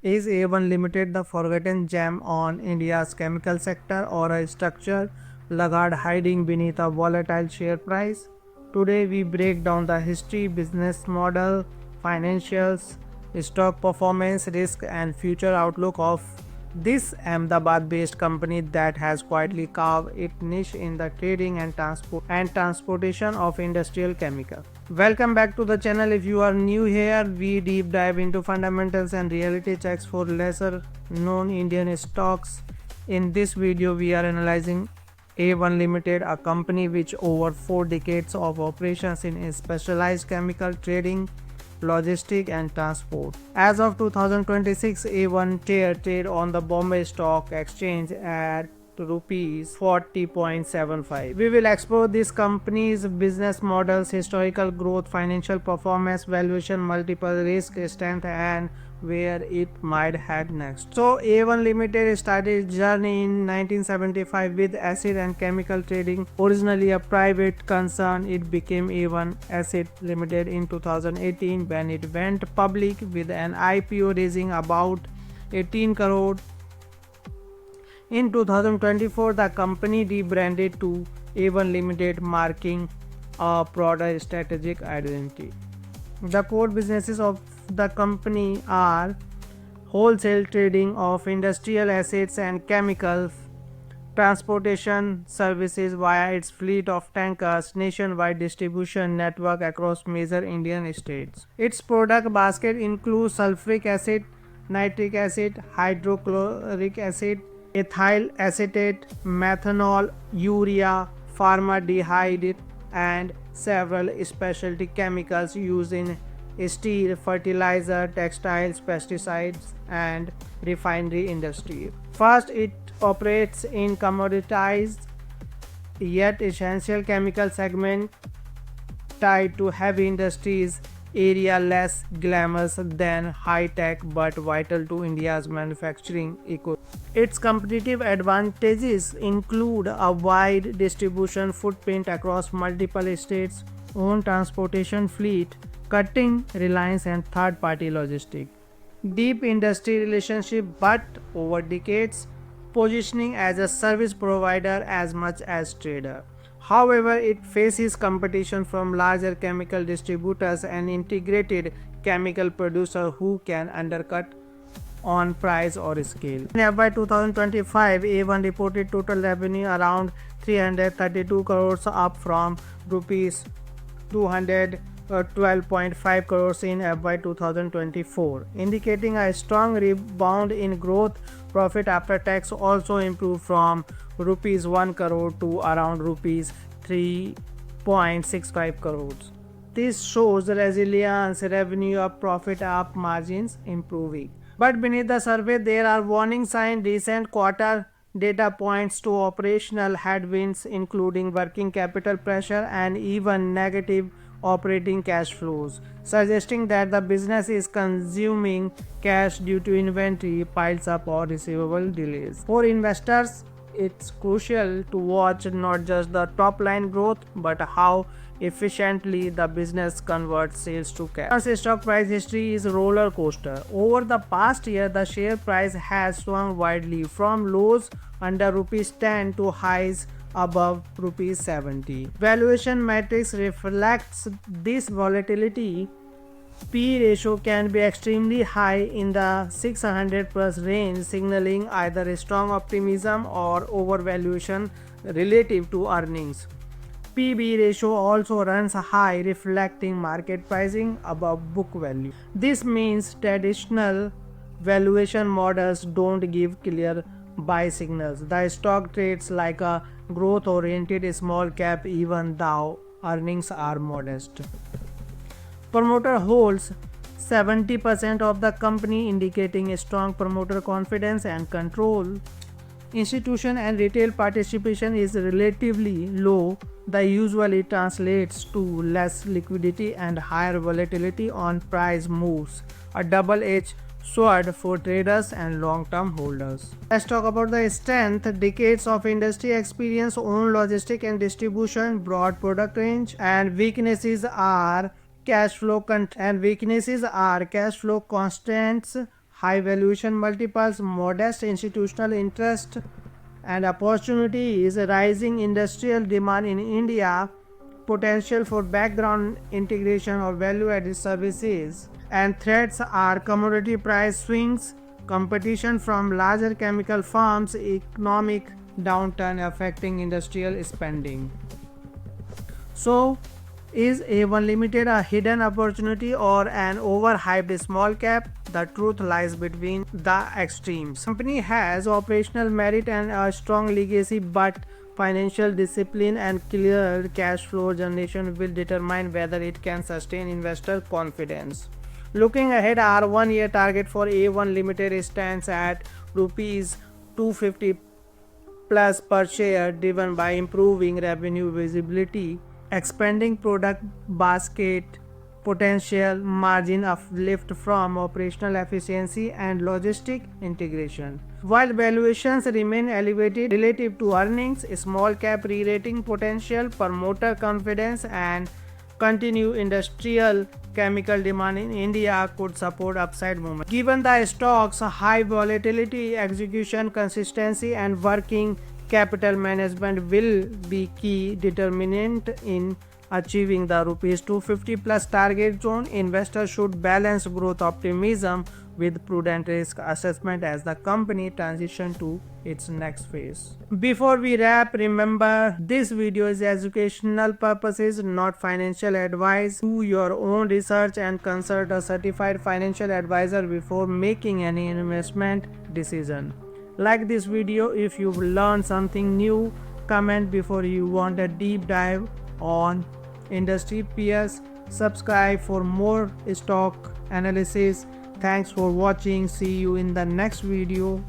Is A1 Limited the forgotten gem on India's chemical sector or a structure laggard hiding beneath a volatile share price? Today we break down the history, business model, financials, stock performance, risk and future outlook of this Ahmedabad-based company that has quietly carved its niche in the trading and transportation of industrial chemicals. Welcome back to the channel. If you are new here, we deep dive into fundamentals and reality checks for lesser known Indian stocks. In this video, we are analyzing A1 Limited, a company which over 4 decades of operations in specialized chemical trading, logistics and transport. As of 2026, A1 trade on the Bombay Stock Exchange at rupees 40.75. We will explore this company's business models, historical growth, financial performance, valuation, multiple risk, strength and where it might head next. So A1 Limited started its journey in 1975 with acid and chemical trading. Originally a private concern, it became A1 Acid Limited in 2018 when it went public with an IPO raising about 18 crore. In 2024, the company rebranded to A1 Limited, marking a broader strategic identity. The core businesses of the company are wholesale trading of industrial assets and chemicals, transportation services via its fleet of tankers, nationwide distribution network across major Indian states. Its product basket includes sulfuric acid, nitric acid, hydrochloric acid, ethyl acetate, methanol, urea, formaldehyde, and several specialty chemicals used in steel, fertilizer, textiles, pesticides, and refinery industry. First, it operates in commoditized yet essential chemical segment tied to heavy industries, area less glamorous than high-tech but vital to India's manufacturing ecosystem. Its competitive advantages include a wide distribution footprint across multiple states, own transportation fleet, cutting reliance and third-party logistics, deep industry relationship but over decades, positioning as a service provider as much as trader. However, it faces competition from larger chemical distributors and integrated chemical producers who can undercut on price or scale. In FY 2025, A1 reported total revenue around 332 crores, up from rupees 212.5 crores in FY 2024, indicating a strong rebound in growth. Profit after tax also improved from rupees 1 crore to around rupees 3.65 crores. This shows resilience, revenue up, profit up, margins improving. But beneath the surface, there are warning signs. Recent quarter data points to operational headwinds, including working capital pressure and even negative operating cash flows, suggesting that the business is consuming cash due to inventory piles up or receivable delays. For investors, it's crucial to watch not just the top line growth but how efficiently the business converts sales to cash. Its stock price history is roller coaster. Over the past year, the share price has swung widely from lows under rupees 10 to highs above rupees 70. Valuation metrics reflects this volatility. P ratio can be extremely high in the 600 plus range, signaling either a strong optimism or overvaluation relative to earnings. PB ratio also runs high, reflecting market pricing above book value. This means traditional valuation models don't give clear buy signals. The stock trades like a growth-oriented small cap even though earnings are modest. Promoter holds 70% of the company, indicating a strong promoter confidence and control. Institution and retail participation is relatively low. That usually translates to less liquidity and higher volatility on price moves, a double-edged sword for traders and long-term holders. Let's talk about the strength. Decades of industry experience, own logistic and distribution, broad product range, and weaknesses are cash flow constraints, high valuation multiples, modest institutional interest, and opportunity is a rising industrial demand in India, potential for background integration or value-added services, and threats are commodity price swings, competition from larger chemical firms, economic downturn affecting industrial spending. So, is A1 Limited a hidden opportunity or an overhyped small cap? The truth lies between the extremes. Company has operational merit and a strong legacy, but financial discipline and clear cash flow generation will determine whether it can sustain investor confidence. Looking ahead, our 1-year target for A1 Limited stands at rupees 250 plus per share, driven by improving revenue visibility, expanding product basket, potential margin uplift from operational efficiency and logistic integration. While valuations remain elevated relative to earnings, small cap re-rating potential, promoter confidence, and continued industrial chemical demand in India could support upside movement. Given the stock's high volatility, execution consistency, and working capital management will be key determinant in achieving the rupees 250 plus target zone. Investors should balance growth optimism with prudent risk assessment as the company transitions to its next phase. Before we wrap, remember this video is educational purposes, not financial advice. Do your own research and consult a certified financial advisor before making any investment decision. Like this video if you've learned something new. Comment before you want a deep dive on industry peers. Subscribe for more stock analysis. Thanks for watching. See you in the next video.